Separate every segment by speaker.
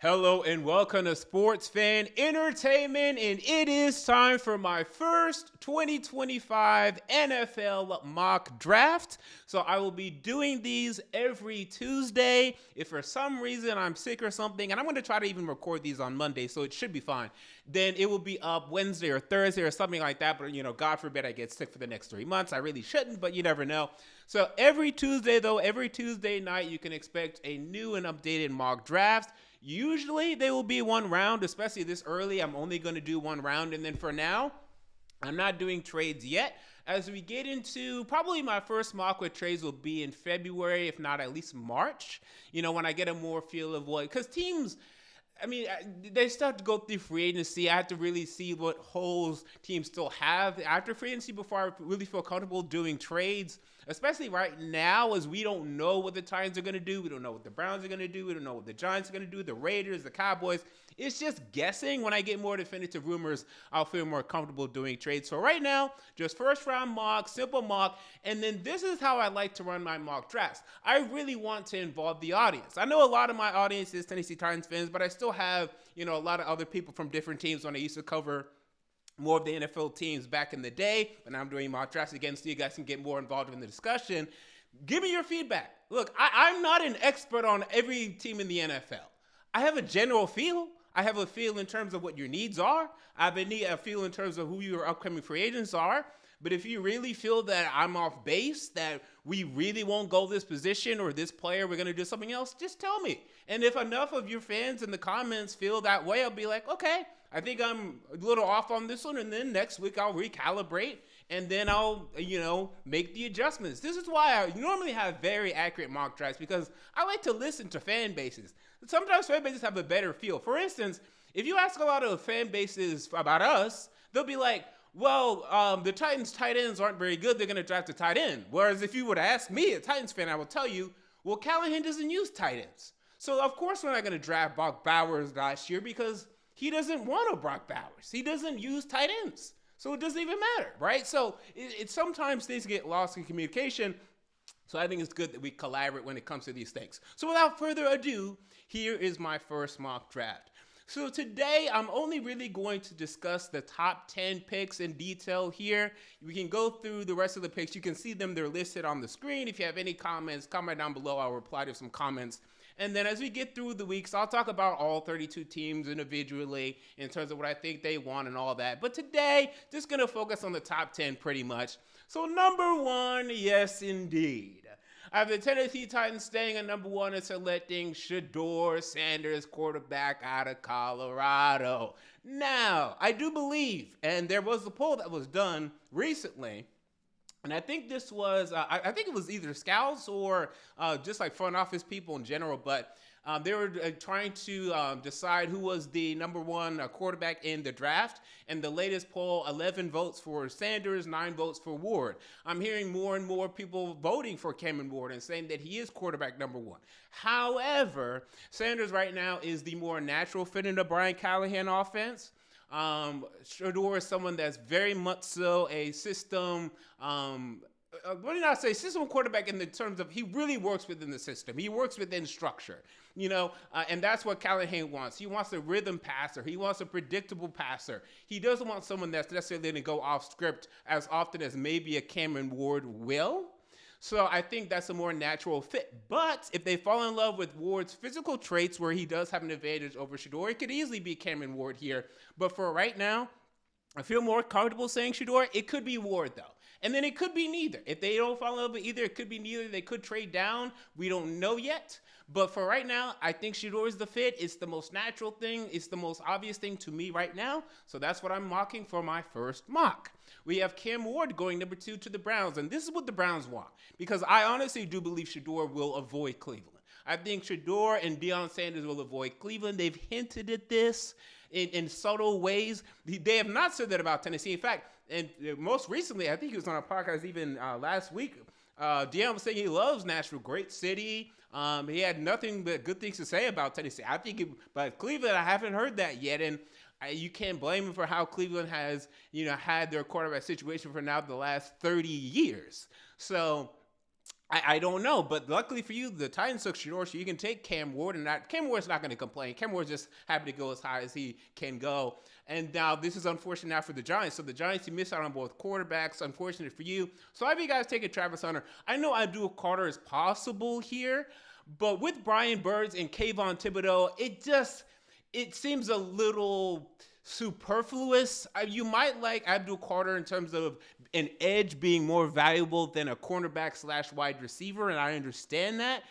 Speaker 1: Hello and welcome to Sports Fan Entertainment, and it is time for my first 2025 NFL mock draft. So I will be doing these every Tuesday. If for some reason I'm sick or something, and I'm going to try to even record these on Monday, so it should be fine, then it will be up Wednesday or Thursday or something like that. But, God forbid I get sick for the next 3 months. I really shouldn't, but you never know. So every Tuesday night, you can expect a new and updated mock draft. Usually they will be one round, especially this early. I'm only going to do one round. And then for now, I'm not doing trades yet. As we get into probably my first mock with trades will be in February, if not at least March, when I get a more feel of what, because teams, they still have to go through free agency. I have to really see what holes teams still have after free agency before I really feel comfortable doing trades, especially right now as we don't know what the Titans are going to do. We don't know what the Browns are going to do. We don't know what the Giants are going to do, the Raiders, the Cowboys. It's just guessing. When I get more definitive rumors, I'll feel more comfortable doing trades. So right now, just first round mock, simple mock, and then this is how I like to run my mock drafts. I really want to involve the audience. I know a lot of my audience is Tennessee Titans fans, but I still have, a lot of other people from different teams when I used to cover more of the NFL teams back in the day. But now I'm doing mock drafts again so you guys can get more involved in the discussion. Give me your feedback. Look, I'm not an expert on every team in the NFL. I have a general feel. I have a feel in terms of what your needs are. I have a feel in terms of who your upcoming free agents are. But if you really feel that I'm off base, that we really won't go this position or this player, we're going to do something else, just tell me. And if enough of your fans in the comments feel that way, I'll be like, okay, I think I'm a little off on this one. And then next week I'll recalibrate and then I'll, make the adjustments. This is why I normally have very accurate mock drafts, because I like to listen to fan bases. Sometimes fan bases have a better feel. For instance, if you ask a lot of fan bases about us, they'll be like, well, the Titans tight ends aren't very good. They're going to draft a tight end. Whereas if you would ask me, a Titans fan, I will tell you, well, Callahan doesn't use tight ends. So, of course, we're not going to draft Brock Bowers last year because he doesn't want a Brock Bowers. He doesn't use tight ends. So it doesn't even matter, right? So sometimes things get lost in communication. So I think it's good that we collaborate when it comes to these things. So without further ado, here is my first mock draft. So today, I'm only really going to discuss the top 10 picks in detail here. We can go through the rest of the picks. You can see them. They're listed on the screen. If you have any comments, comment down below. I'll reply to some comments. And then as we get through the weeks, I'll talk about all 32 teams individually in terms of what I think they want and all that. But today, just going to focus on the top 10 pretty much. So number one, yes, indeed. I have the Tennessee Titans staying at number one and selecting Shedeur Sanders, quarterback out of Colorado. Now, I do believe, and there was a poll that was done recently, and I think this was, I think it was either scouts or just like front office people in general, but they were trying to decide who was the number one quarterback in the draft. And the latest poll, 11 votes for Sanders, 9 votes for Ward. I'm hearing more and more people voting for Cameron Ward and saying that he is quarterback number one. However, Sanders right now is the more natural fit in the Brian Callahan offense. Shedeur is someone that's very much so a system, what did I say? System quarterback in the terms of he really works within the system. He works within structure, and that's what Callahan wants. He wants a rhythm passer. He wants a predictable passer. He doesn't want someone that's necessarily going to go off script as often as maybe a Cameron Ward will. So I think that's a more natural fit. But if they fall in love with Ward's physical traits where he does have an advantage over Shedeur, it could easily be Cameron Ward here. But for right now, I feel more comfortable saying Shedeur. It could be Ward, though. And then it could be neither. If they don't fall in love with either, it could be neither. They could trade down. We don't know yet. But for right now, I think Shedeur is the fit. It's the most natural thing. It's the most obvious thing to me right now. So that's what I'm mocking for my first mock. We have Cam Ward going number 2 to the Browns. And this is what the Browns want. Because I honestly do believe Shedeur will avoid Cleveland. I think Shedeur and Deion Sanders will avoid Cleveland. They've hinted at this in subtle ways. They have not said that about Tennessee. In fact, and most recently, I think he was on a podcast even last week. Deion was saying he loves Nashville, great city. He had nothing but good things to say about Tennessee. But Cleveland, I haven't heard that yet. And you can't blame him for how Cleveland has, had their quarterback situation for now the last 30 years. So I don't know, but luckily for you, the Titans took Shador, so you can take Cam Ward, and Cam Ward's not going to complain. Cam Ward's just happy to go as high as he can go. And now this is unfortunate now for the Giants. So the Giants, you miss out on both quarterbacks. Unfortunate for you. So I have you guys taking Travis Hunter. I know Abdul Carter is possible here, but with Brian Burns and Kayvon Thibodeau, it seems a little superfluous. You might like Abdul Carter in terms of an edge being more valuable than a cornerback slash wide receiver, and I understand that.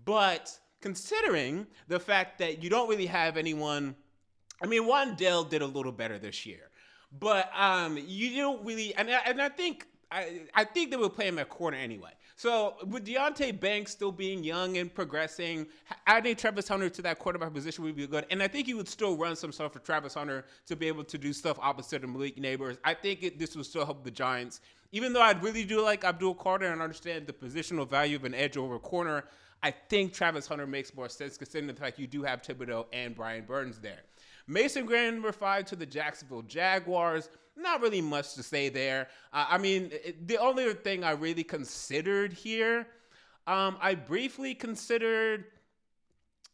Speaker 1: But considering the fact that you don't really have anyone, I mean, Wandale did a little better this year, but you don't really, and I think I think they would play him at corner anyway. So with Deontay Banks still being young and progressing, adding Travis Hunter to that quarterback position would be good. And I think he would still run some stuff for Travis Hunter to be able to do stuff opposite of Malik Neighbors. I think this will still help the Giants. Even though I really do like Abdul Carter and understand the positional value of an edge over corner, I think Travis Hunter makes more sense considering the fact you do have Thibodeau and Brian Burns there. Mason Graham, number 5, to the Jacksonville Jaguars. Not really much to say there. The only thing I really considered here, I briefly considered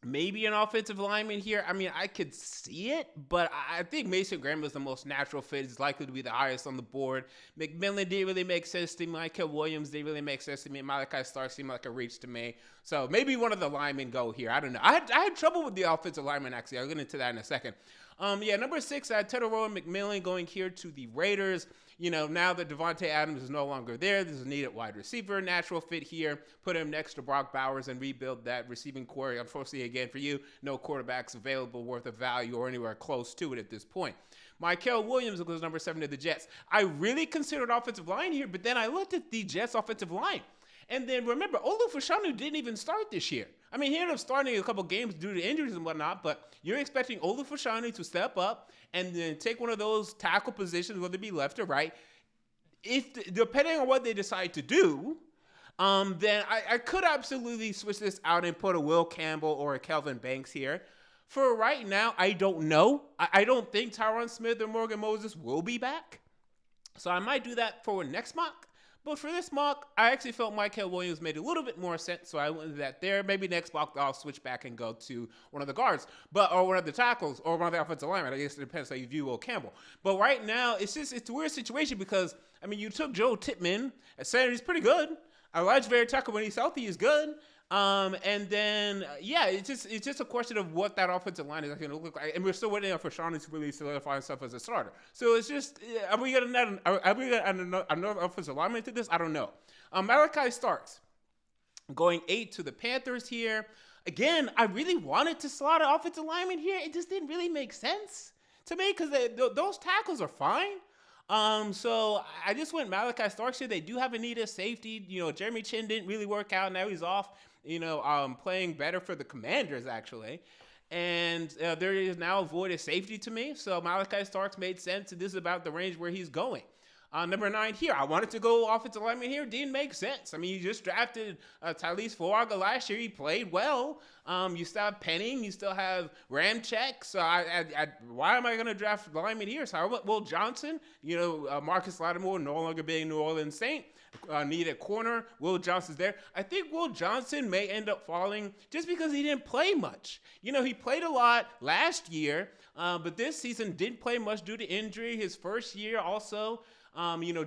Speaker 1: maybe an offensive lineman here. I mean, I could see it, but I think Mason Graham is the most natural fit. He's likely to be the highest on the board. McMillan didn't really make sense to me. Michael Williams didn't really make sense to me. Malachi Stark seemed like a reach to me. So maybe one of the linemen go here. I don't know. I had trouble with the offensive lineman, actually. I'll get into that in a second. Number 6, I had Tetairoa McMillan going here to the Raiders. You know, now that Devontae Adams is no longer there, there's a needed wide receiver, natural fit here. Put him next to Brock Bowers and rebuild that receiving core. Unfortunately, again, for you, no quarterbacks available worth of value or anywhere close to it at this point. Michael Williams goes number 7 to the Jets. I really considered offensive line here, but then I looked at the Jets' offensive line. And then remember, Olu Fashanu didn't even start this year. I mean, he ended up starting a couple games due to injuries and whatnot, but you're expecting Olu Fashanu to step up and then take one of those tackle positions, whether it be left or right. Depending on what they decide to do, then I could absolutely switch this out and put a Will Campbell or a Kelvin Banks here. For right now, I don't know. I don't think Tyron Smith or Morgan Moses will be back. So I might do that for next mock. But for this mock, I actually felt Michael Williams made a little bit more sense, so I went with that there. Maybe next mock, I'll switch back and go to one of the guards, or one of the tackles, or one of the offensive linemen. I guess it depends how you view Will Campbell. But right now, it's a weird situation because, I mean, you took Joe Tippmann at center. He's pretty good. Elijah Vera Tucker, when he's healthy, is good. And then, it's just a question of what that offensive line is going to look like. And we're still waiting for Sean to really solidify himself as a starter. So it's just, are we going to add another offensive lineman to this? I don't know. Malachi Starks going 8 to the Panthers here. Again, I really wanted to slot an offensive lineman here. It just didn't really make sense to me because those tackles are fine. So I just went Malachi Starks here. They do have a need of safety. You know, Jeremy Chin didn't really work out. Now he's off, playing better for the Commanders, actually. And there is now a void of safety to me. So Malachi Starks made sense. And this is about the range where he's going. Number 9 here. I wanted to go offensive lineman here. Didn't make sense. I mean, you just drafted Talise Fuaga last year. He played well. You still have Penning. You still have Ramczyk. So why am I going to draft lineman here? So I went Will Johnson. Marcus Lattimore no longer being New Orleans Saint. Need a corner. Will Johnson's there. I think Will Johnson may end up falling just because he didn't play much. He played a lot last year, but this season didn't play much due to injury. His first year also.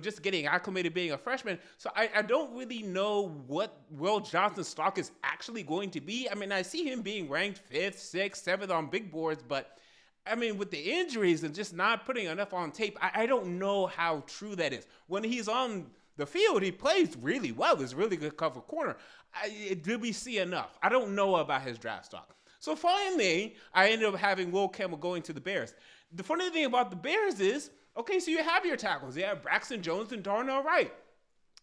Speaker 1: Just getting acclimated being a freshman. So I don't really know what Will Johnson's stock is actually going to be. I mean, I see him being ranked 5th, 6th, 7th on big boards, but I mean, with the injuries and just not putting enough on tape, I don't know how true that is. When he's on the field, he plays really well. He's a really good cover corner. Did we see enough? I don't know about his draft stock. So finally, I ended up having Will Campbell going to the Bears. The funny thing about the Bears is, okay, so you have your tackles. You have Braxton Jones and Darnell Wright.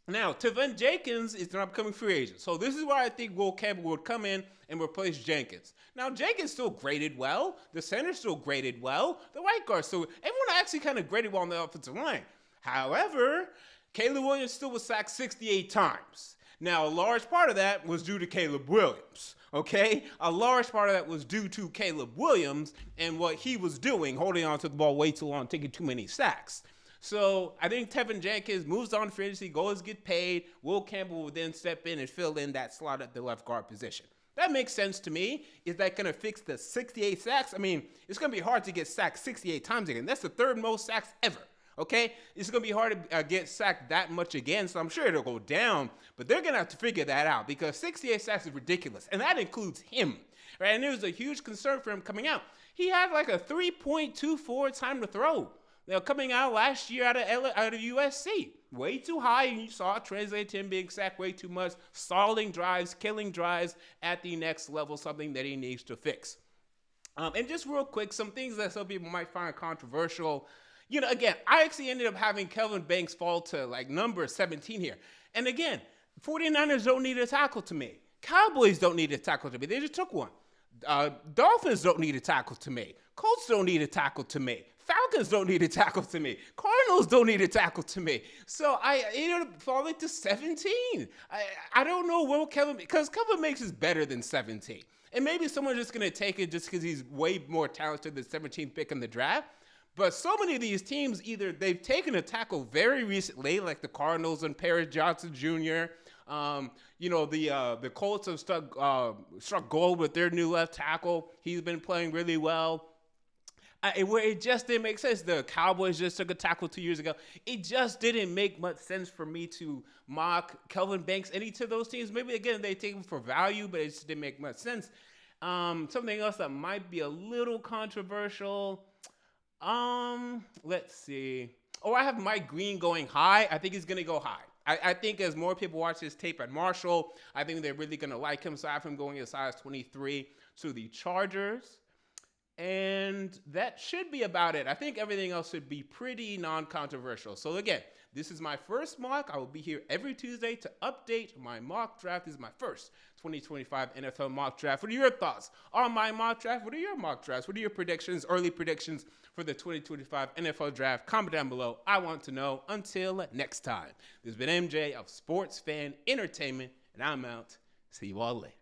Speaker 1: Now, Tevin Jenkins is an upcoming free agent. So this is where I think Will Campbell would come in and replace Jenkins. Now, Jenkins still graded well. The center still graded well. The right guard still, everyone actually kind of graded well on the offensive line. However, Caleb Williams still was sacked 68 times. Now, a large part of that was due to Caleb Williams. Okay? A large part of that was due to Caleb Williams and what he was doing, holding on to the ball way too long, taking too many sacks. So I think Tevin Jenkins moves on free agency, goes get paid. Will Campbell will then step in and fill in that slot at the left guard position. That makes sense to me. Is that going to fix the 68 sacks? I mean, it's going to be hard to get sacked 68 times again. That's the third most sacks ever. Okay? It's going to be hard to get sacked that much again, so I'm sure it'll go down. But they're going to have to figure that out because 68 sacks is ridiculous, and that includes him. Right? And there was a huge concern for him coming out. He had like a 3.24 time to throw. Now, coming out last year out of USC, way too high, and you saw it translate to him being sacked way too much, stalling drives, killing drives at the next level, something that he needs to fix. And just real quick, some things that some people might find controversial. You know, again, I actually ended up having Kelvin Banks fall to like number 17 here. And again, 49ers don't need a tackle to me. Cowboys don't need a tackle to me. They just took one. Dolphins don't need a tackle to me. Colts don't need a tackle to me. Falcons don't need a tackle to me. Cardinals don't need a tackle to me. So I ended up falling to 17. I don't know what because Kelvin Banks is better than 17. And maybe someone's just going to take it just because he's way more talented than 17th pick in the draft. But so many of these teams, either they've taken a tackle very recently, like the Cardinals and Paris Johnson Jr., the Colts have struck gold with their new left tackle. He's been playing really well. Where it just didn't make sense. The Cowboys just took a tackle 2 years ago. It just didn't make much sense for me to mock Kelvin Banks any to those teams. Maybe, again, they take him for value, but it just didn't make much sense. Something else that might be a little controversial. Let's see. Oh, I have Mike Green going high. I think he's going to go high. I think as more people watch this tape at Marshall, I think they're really going to like him. So I have him going as high as 23 to the Chargers. And that should be about it. I think everything else should be pretty non-controversial. So again, this is my first mock. I will be here every Tuesday to update my mock draft. This is my first 2025 NFL mock draft. What are your thoughts on my mock draft? What are your mock drafts? What are your predictions, early predictions for the 2025 NFL draft? Comment down below. I want to know. Until next time, this has been MJ of Sports Fan Entertainment, and I'm out. See you all later.